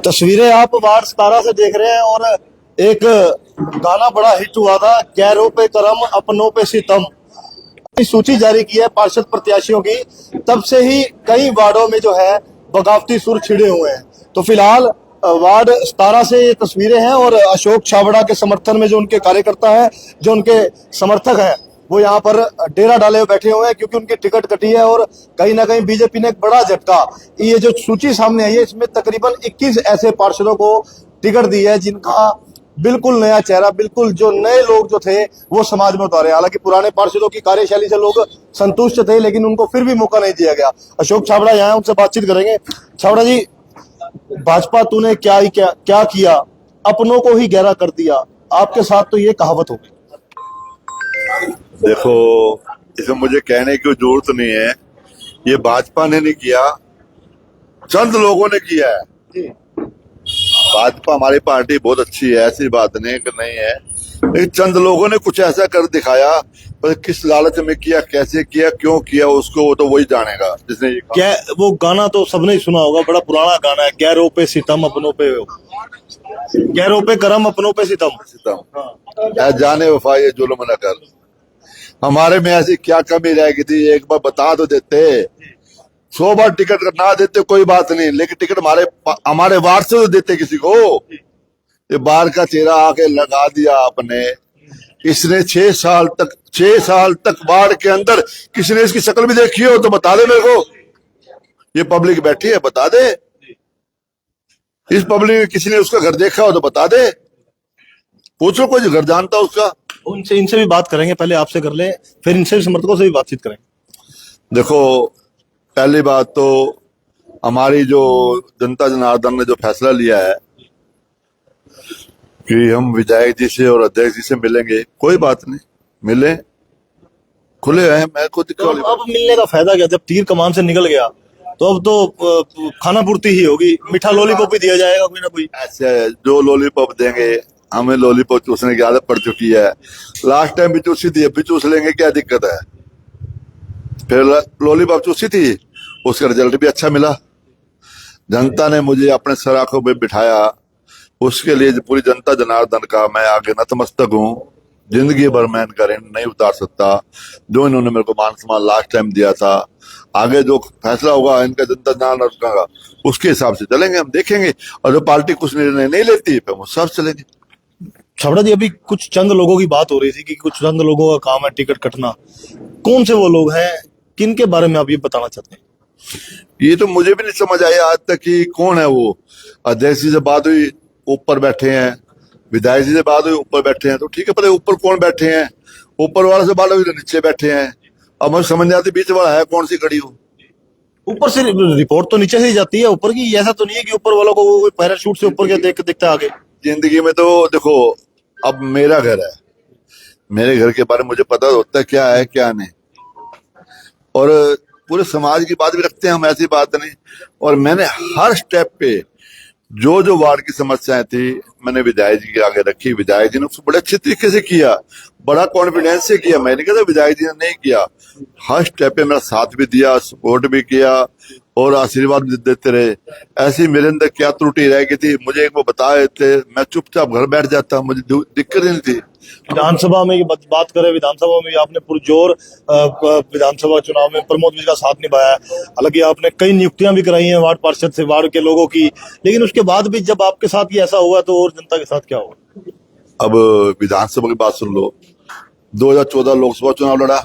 तस्वीरें आप वार्ड 17 से देख रहे हैं और एक गाना बड़ा हिट हुआ था, गैरों पे करम अपनों पे सितम। सूची जारी की है पार्षद प्रत्याशियों की, तब से ही कई वार्डों में जो है बगावती सुर छिड़े हुए हैं। तो फिलहाल वार्ड 17 से ये तस्वीरें हैं और अशोक छाबड़ा के समर्थन में जो उनके कार्यकर्ता हैं, जो उनके समर्थक हैं, वो यहाँ पर डेरा डाले हुए बैठे हुए हैं क्योंकि उनकी टिकट कटी है। और कहीं ना कहीं बीजेपी ने एक बड़ा झटका, ये जो सूची सामने आई है इसमें तकरीबन 21 ऐसे पार्षदों को टिकट दी है जिनका बिल्कुल नया चेहरा, बिल्कुल जो नए लोग जो थे वो समाज में उतारे। हालांकि पुराने पार्षदों की कार्यशैली से लोग संतुष्ट थे लेकिन उनको फिर भी मौका नहीं दिया गया। अशोक छाबड़ा यहाँ, उनसे बातचीत करेंगे। छाबड़ा जी, भाजपा तूने क्या किया, अपनों को ही गहरा कर दिया, आपके साथ तो ये कहावत हो गई। देखो, इसमें मुझे कहने की जरूरत नहीं है, ये भाजपा ने नहीं किया, चंद लोगों ने किया है। भाजपा हमारी पार्टी बहुत अच्छी है, ऐसी बात नहीं है, लेकिन चंद लोगों ने कुछ ऐसा कर दिखाया, पर किस लालच में किया, कैसे किया, क्यों किया, उसको वो तो वही जानेगा जिसने ये क्या वो गाना तो सबने ही सुना होगा, बड़ा पुराना गाना है, गैरों पे सितम अपनों पे, गैरों पे करम अपनों पे सितम। जाने वफा ये जुल्म न कर। हमारे में ऐसी क्या कमी रह गई थी, एक बार बता तो देते। 100 बार टिकट ना देते कोई बात नहीं, लेकिन टिकट हमारे वार्ड से तो देते किसी को। ये बाहर का चेहरा आके लगा दिया आपने। इसने 6 साल तक वार्ड के अंदर किसी ने इसकी शक्ल भी देखी हो तो बता दे मेरे को। ये पब्लिक बैठी है, बता दे। इस पब्लिक में किसी ने उसका घर देखा हो तो बता दे, पूछो कोई घर जानता उसका। उनसे इनसे भी बात करेंगे, पहले आपसे कर ले, फिर इनसे भी समर्थकों से भी बातचीत करेंगे। देखो, पहली बात तो हमारी जो जनता जनार्दन ने जो फैसला लिया है कि हम विधायक जी से और अध्यक्ष जी से मिलेंगे, कोई बात नहीं, मिले, खुले हैं। मैं खुद तो अब मिलने का फायदा क्या, जब तीर कमान से निकल गया तो अब तो खाना पूर्ति ही होगी, मीठा लॉलीपॉप भी दिया जाएगा कोई ना कोई। ऐसे जो लॉलीपॉप देंगे, हमें लॉलीपॉप चूसने की आदत पड़ चुकी है। लास्ट टाइम भी चूसी थी, अब भी चूस लेंगे, क्या दिक्कत है। फिर लॉलीपॉप चूसी थी, उसका रिजल्ट भी अच्छा मिला। जनता ने मुझे अपने सर आंखों में बिठाया, उसके लिए पूरी जनता जनार्दन का मैं आगे नतमस्तक हूँ। जिंदगी भर मैं इनका ऋण नहीं उतार सकता, जो इन्होंने मेरे को मान सम्मान लास्ट टाइम दिया था। आगे जो फैसला होगा इनका जनता जनार्दन का, उसके हिसाब से चलेंगे, हम देखेंगे। और जो पार्टी कुछ निर्णय नहीं लेती फिर वो सब चलेंगे। छाबड़ा जी, अभी कुछ चंद लोगों की बात हो रही थी कि कुछ चंद लोगों का काम है टिकट कटना, कौन से वो लोग हैं, किन के बारे में आप ये बताना चाहते हैं? ये तो मुझे भी नहीं समझ आया आज तक कि कौन है वो। अध्यक्ष जी से बात हुई, ऊपर बैठे हैं, विधायक जी से बात हुई, ऊपर बैठे हैं, तो ठीक है, पता है ऊपर कौन बैठे हैं। ऊपर वाले से बात हुई तो नीचे बैठे हैं। अब मुझे समझ नहीं आती बीच वाला है कौन सी कड़ी हो। ऊपर से रिपोर्ट तो नीचे से ही जाती है ऊपर की, ऐसा तो नहीं है कि ऊपर वालों को वो पैराशूट से ऊपर के दिखता है आगे। जिंदगी में तो देखो, अब मेरा घर है, मेरे घर के बारे में मुझे पता होता है क्या है क्या नहीं, और पूरे समाज की बात भी रखते हैं हम, ऐसी बात नहीं। और मैंने हर स्टेप पे जो जो वार्ड की समस्याएं थी मैंने विधायक जी के आगे रखी। विधायक जी ने उसको बड़े अच्छे तरीके से किया, बड़ा कॉन्फिडेंस से किया। मैंने कहा विधायक जी ने नहीं किया, हर स्टेप पे मेरा साथ भी दिया, सपोर्ट भी किया और आशीर्वाद भी देते रहे। ऐसी मेरे अंदर क्या त्रुटि रह गई थी मुझे एक वो बताए थे, मैं चुपचाप घर बैठ जाता, मुझे दिक्कत नहीं थी। विधानसभा में बात करें, विधानसभा में आपने पुरजोर विधानसभा चुनाव में प्रमोद जी का साथ निभाया। हालांकि आपने कई नियुक्तियां भी कराई हैं वार्ड पार्षद से, वार्ड के लोगों की, लेकिन उसके बाद भी जब आपके साथ ये ऐसा हुआ तो और जनता के साथ क्या होगा? अब विधानसभा की बात सुन लो। 2014 लोकसभा चुनाव लड़ा,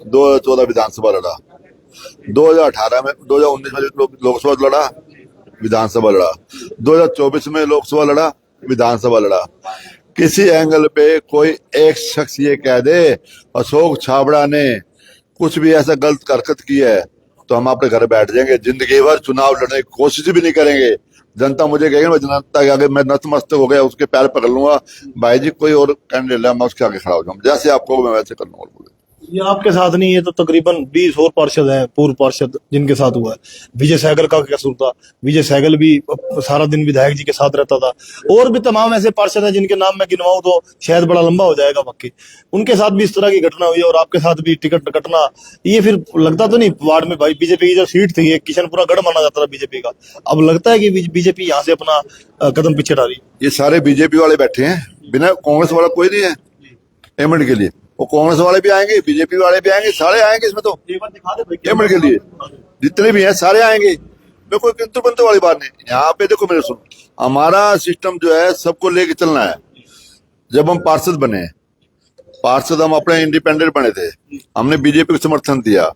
2014 विधानसभा लड़ा, 2018 में 2019 में लोकसभा लड़ा, विधानसभा लड़ा, 2024 में लोकसभा लड़ा, विधानसभा लड़ा। किसी एंगल पे कोई एक शख्स ये कह दे अशोक छाबड़ा ने कुछ भी ऐसा गलत हरकत की है तो हम अपने घर बैठ जाएंगे, जिंदगी भर चुनाव लड़ने की कोशिश भी नहीं करेंगे। जनता मुझे कहेगी, मैं जनता के आगे मैं नतमस्तक हो गया, उसके पैर पकड़ लूंगा, भाई जी कोई और कैंडिडेट है मैं उसके आगे खड़ा हो जाऊंगा, जैसे आपको मैं वैसे कर लूंगा। ये आपके साथ नहीं, ये तो तकरीबन 20 और पार्षद हैं, पूर्व पार्षद जिनके साथ हुआ है। विजय सहगल का क्या कसूर था? विजय सहगल भी सारा दिन विधायक जी के साथ रहता था। और भी तमाम ऐसे पार्षद हैं जिनके नाम मैं गिनवाऊं तो शायद बड़ा लंबा हो जाएगा वाकई। उनके साथ भी इस तरह की घटना हुई है और आपके साथ भी टिकट कटना, ये फिर लगता तो नहीं वार्ड में भाई बीजेपी की जो सीट थी, एक किशनपुरा गढ़ माना जाता था बीजेपी का, अब लगता है कि बीजेपी यहाँ से अपना कदम पीछे डाली। ये सारे बीजेपी वाले बैठे हैं, बिना कांग्रेस वाला कोई नहीं है पेमेंट के लिए। वो कांग्रेस वाले भी आएंगे, बीजेपी वाले भी आएंगे, सारे आएंगे इसमें तो पेमेंट के लिए। जितने भी हैं सारे आएंगे, में कोई किंतु बंतु वाली बात नहीं। यहाँ पे देखो मेरे सुनो, हमारा सिस्टम जो है सबको लेके चलना है। जब हम पार्षद बने, पार्षद हम अपने इंडिपेंडेंट बने थे, हमने बीजेपी को समर्थन दिया।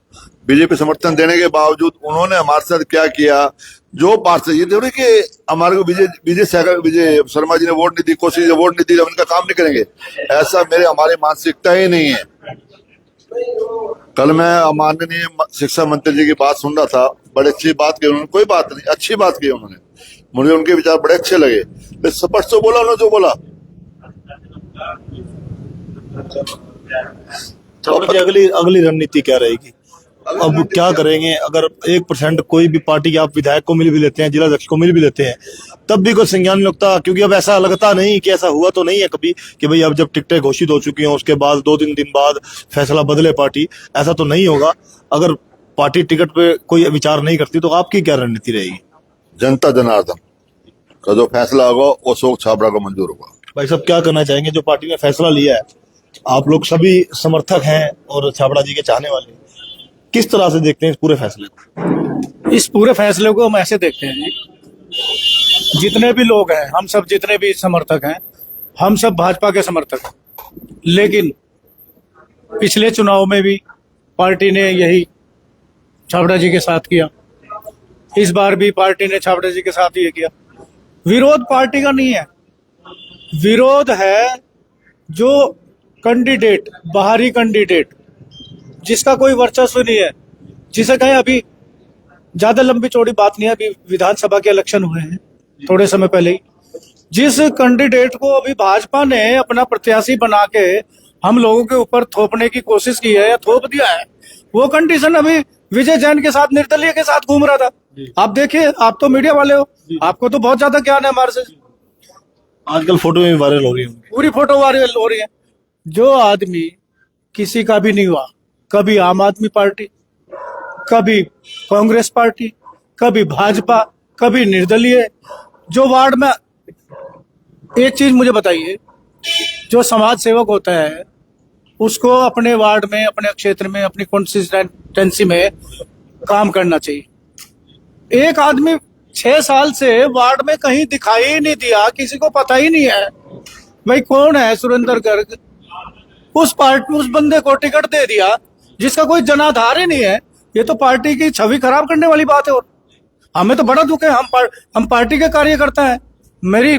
बीजेपी समर्थन देने के बावजूद उन्होंने हमारे साथ क्या किया, जो पार्षद ये थोड़ी कि हमारे को विजय शर्मा जी ने वोट नहीं दी, कोशिश ने वोट नहीं दी, हम इनका काम नहीं करेंगे, ऐसा हमारी मानसिकता ही नहीं है। कल मैं माननीय शिक्षा मंत्री जी की बात सुन रहा था, बड़ी अच्छी बात की उन्होंने, कोई बात नहीं, अच्छी बात की उन्होंने, मुझे उनके विचार बड़े अच्छे लगे। तो स्पष्ट तो बोला उन्होंने, जो बोला। तो अगली रणनीति क्या रहेगी? अब क्या करेंगे? अगर 1% कोई भी पार्टी के आप विधायक को मिल भी लेते हैं, जिला अध्यक्ष को मिल भी लेते हैं, तब भी कोई संज्ञान नहीं लगता, क्योंकि अब ऐसा लगता नहीं कि ऐसा हुआ तो नहीं है कभी कि भाई अब जब टिकटें घोषित हो चुकी हैं उसके बाद 2-3 दिन बाद फैसला बदले पार्टी, ऐसा तो नहीं होगा। अगर पार्टी टिकट पे कोई विचार नहीं करती तो आपकी क्या रणनीति रहेगी? जनता जनार्दन का जो फैसला होगा वो अशोक छाबड़ा को मंजूर होगा। भाई साहब क्या करना चाहेंगे? जो पार्टी ने फैसला लिया है, आप लोग सभी समर्थक हैं और छाबड़ा जी के चाहने वाले, किस तरह से देखते हैं इस पूरे फैसले को? इस पूरे फैसले को हम ऐसे देखते हैं जी, जितने भी लोग हैं, हम सब जितने भी समर्थक हैं, हम सब भाजपा के समर्थक हैं। लेकिन पिछले चुनाव में भी पार्टी ने यही छाबड़ा जी के साथ किया, इस बार भी पार्टी ने छाबड़ा जी के साथ ये किया। विरोध पार्टी का नहीं है, विरोध है जो कैंडिडेट, बाहरी कैंडिडेट, जिसका कोई वर्चस्व नहीं है, जिसे कहें अभी ज्यादा लंबी चौड़ी बात नहीं है, अभी विधानसभा के इलेक्शन हुए हैं थोड़े समय पहले ही, जिस कैंडिडेट को अभी भाजपा ने अपना प्रत्याशी बना के हम लोगों के ऊपर थोपने की कोशिश की है या थोप दिया है, वो कंडीशन अभी विजय जैन के साथ, निर्दलीय के साथ घूम रहा था। आप देखिए, आप तो मीडिया वाले हो, आपको तो बहुत ज्यादा ज्ञान है हमारे से। आजकल फोटो में वायरल हो रही है, पूरी फोटो वायरल हो रही है। जो आदमी किसी का भी नहीं हुआ, कभी आम आदमी पार्टी, कभी कांग्रेस पार्टी, कभी भाजपा, कभी निर्दलीय, जो वार्ड में, एक चीज मुझे बताइए, जो समाज सेवक होता है उसको अपने वार्ड में, अपने क्षेत्र में, अपनी कॉन्स्टिट्यूएंसी में काम करना चाहिए। एक आदमी 6 साल से वार्ड में कहीं दिखाई ही नहीं दिया, किसी को पता ही नहीं है भाई कौन है सुरेंद्र गर्ग, उस बंदे को टिकट दे दिया जिसका कोई जनाधार ही नहीं है। ये तो पार्टी की छवि खराब करने वाली बात है। और हमें तो बड़ा दुख है, हम पार्टी के कार्यकर्ता हैं, मेरी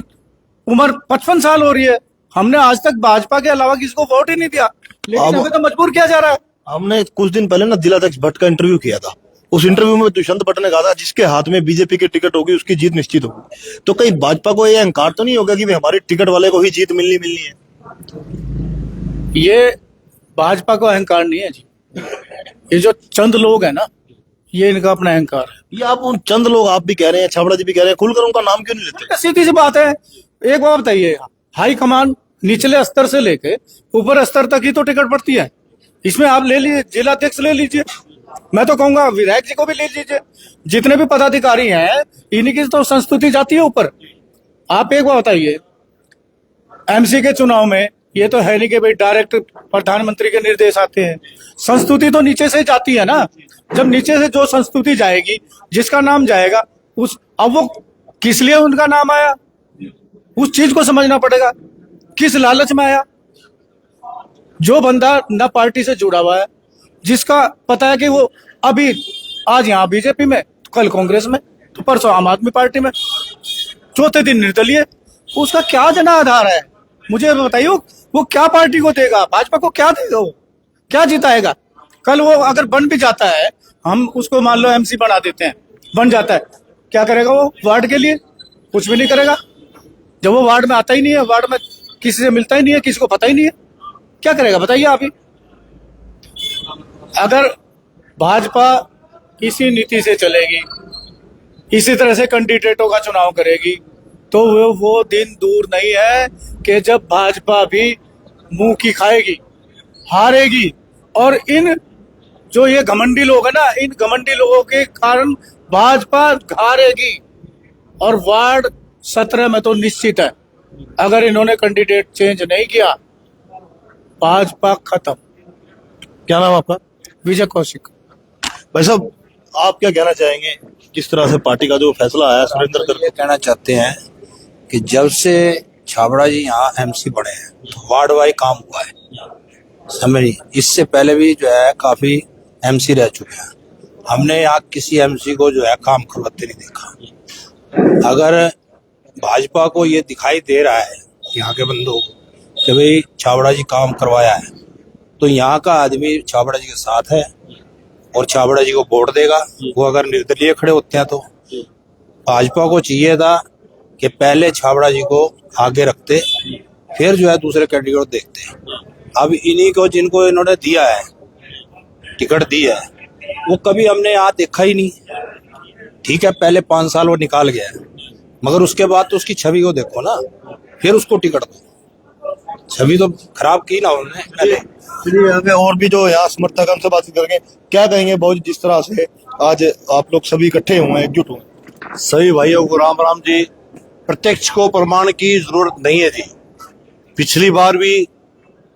उम्र 55 साल हो रही है, हमने आज तक भाजपा के अलावा किसी को वोट ही नहीं दिया, लेकिन हमें तो मजबूर किया जा रहा है। हमने कुछ दिन पहले ना जिला अध्यक्ष भट्ट का इंटरव्यू किया था, उस इंटरव्यू में दुष्यंत भट्ट ने कहा था जिसके हाथ में बीजेपी की टिकट होगी उसकी जीत निश्चित होगी। तो कहीं भाजपा को यह अहंकार तो नहीं होगा कि हमारे टिकट वाले को ही जीत मिलनी है? ये भाजपा को अहंकार नहीं है जी, ये जो चंद लोग हैं ना, ये इनका अपना अहंकार है। ये आप उन चंद लोग, आप भी कह रहे हैं, छाबड़ा जी भी कह रहे हैं, खुलकर उनका नाम क्यों नहीं लेते? सीधी सी बात है। एक बात बताइए, हाई कमान निचले स्तर से लेके ऊपर स्तर तक ही तो टिकट पड़ती है। इसमें आप ले लीजिए, जिला अध्यक्ष ले लीजिए, मैं तो कहूंगा विधायक जी को भी ले लीजिए, जितने भी पदाधिकारी हैं इन्हीं की तो संस्तुति जाती है ऊपर। आप एक बात बताइए, एमसी के चुनाव में ये तो है नहीं कि भाई डायरेक्ट प्रधानमंत्री के निर्देश आते हैं, संस्तुति तो नीचे से जाती है ना। जब नीचे से जो संस्तुति जाएगी, जिसका नाम जाएगा, उस अब वो किस लिए उनका नाम आया, उस चीज को समझना पड़ेगा, किस लालच में आया। जो बंदा न पार्टी से जुड़ा हुआ है, जिसका पता है कि वो अभी आज यहाँ बीजेपी में, तो कल कांग्रेस में, तो परसों आम आदमी पार्टी में, चौथे दिन निर्दलीय, उसका क्या जनाधार है? मुझे बताइए, वो क्या पार्टी को देगा, भाजपा को क्या देगा, वो क्या जिताएगा? कल वो अगर बन भी जाता है, हम उसको मान लो एमसी बना देते हैं, बन जाता है, क्या करेगा वो वार्ड के लिए? कुछ भी नहीं करेगा। जब वो वार्ड में आता ही नहीं है, वार्ड में किसी से मिलता ही नहीं है, किसी को पता ही नहीं है, क्या करेगा बताइए आप ही? अगर भाजपा इसी नीति से चलेगी, इसी तरह से कैंडिडेटों का चुनाव करेगी, तो वो दिन दूर नहीं है कि जब भाजपा भी मुंह की खाएगी, हारेगी। और इन जो ये घमंडी लोग है ना, इन घमंडी लोगों के कारण भाजपा हारेगी। और वार्ड 17 में तो निश्चित है, अगर इन्होंने कैंडिडेट चेंज नहीं किया, भाजपा खत्म। क्या नाम आपका? विजय कौशिक। भाई साहब, आप क्या कहना चाहेंगे किस तरह से पार्टी का जो फैसला आया सुरेंद्र ये कहना चाहते हैं कि जब से छाबड़ा जी यहाँ एमसी बने हैं तो वार्ड वाइज काम हुआ है, समझिए। इससे पहले भी जो है काफी एमसी रह चुके हैं, हमने यहाँ किसी एमसी को जो है काम करवाते नहीं देखा। अगर भाजपा को ये दिखाई दे रहा है यहाँ के बंदों को कि भाई छाबड़ा जी काम करवाया है, तो यहाँ का आदमी छाबड़ा जी के साथ है और छाबड़ा जी को वोट देगा। वो अगर निर्दलीय खड़े होते हैं तो भाजपा को चाहिए था कि पहले छाबड़ा जी को आगे रखते, फिर जो है दूसरे कैंडिडेट देखते। अब इन्हीं को जिनको इन्होंने दिया है, टिकट दी है, वो कभी हमने यहाँ देखा ही नहीं। ठीक है, पहले 5 साल वो निकाल गया है, मगर उसके बाद तो उसकी छवि को देखो ना, फिर उसको टिकट दो। छवि तो खराब की ना उन्होंने पहले। चलिए, यहाँ पे और भी जो यहाँ समर्थक हमसे बात करेंगे, क्या कहेंगे बहुत जिस तरह से आज आप लोग सभी इकट्ठे हुए हैं, एकजुट हुए? सभी भाइयों को राम राम जी। प्रत्यक्ष को प्रमाण की जरूरत नहीं है जी। पिछली बार भी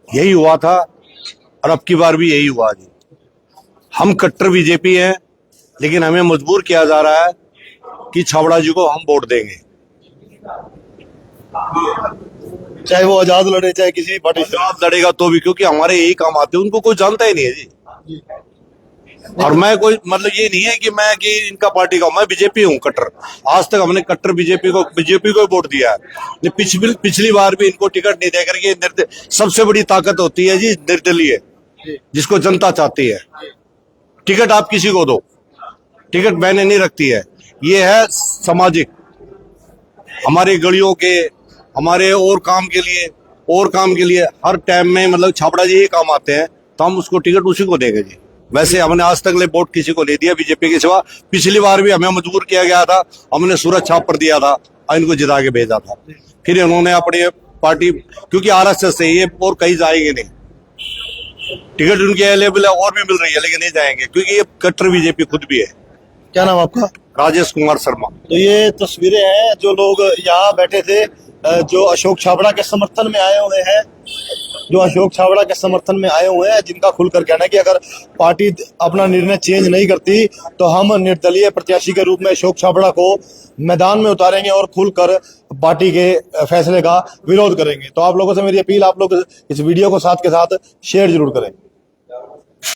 यही हुआ था और अब की बार भी यही हुआ जी। हम कट्टर बीजेपी हैं, लेकिन हमें मजबूर किया जा रहा है कि छाबड़ा जी को हम वोट देंगे, चाहे वो आजाद लड़े चाहे किसी पार्टी से आप लड़ेगा तो भी, क्योंकि हमारे यही काम आते हैं। उनको कोई जानता ही नहीं है जी। और मैं कोई मतलब ये नहीं है कि इनका पार्टी का, मैं बीजेपी हूँ कट्टर। आज तक हमने कट्टर बीजेपी को वोट दिया है। पिछली बार भी इनको टिकट नहीं देकर के सबसे बड़ी ताकत होती है जी निर्दलीय, जिसको जनता चाहती है। टिकट आप किसी को दो, टिकट मैंने नहीं रखती है। ये है सामाजिक, हमारे गलियों के, हमारे और काम के लिए हर टाइम में मतलब छाबड़ा जी ही काम आते हैं, तो हम उसको टिकट उसी को देंगे जी। वैसे हमने आज तक ले वोट किसी को नहीं दिया बीजेपी के सिवा। पिछली बार भी हमें मजबूर किया गया था, हमने सूरज छाप पर दिया था और इनको जिता के भेजा था। फिर इन्होंने अपनी पार्टी, क्योंकि आरएसएस से ये और कहीं जाएंगे नहीं, टिकट उनकी अवेलेबल है और भी मिल रही है, लेकिन नहीं जाएंगे क्योंकि ये कट्टर बीजेपी खुद भी है। क्या नाम आपका? राजेश कुमार शर्मा। तो ये तस्वीरें हैं जो लोग यहाँ बैठे थे, जो अशोक छाबड़ा के समर्थन में आए हुए हैं, जिनका खुलकर कहना है कि अगर पार्टी अपना निर्णय चेंज नहीं करती तो हम निर्दलीय प्रत्याशी के रूप में अशोक छाबड़ा को मैदान में उतारेंगे और खुलकर पार्टी के फैसले का विरोध करेंगे। तो आप लोगों से मेरी अपील, आप लोग इस वीडियो को साथ के साथ शेयर जरूर करें।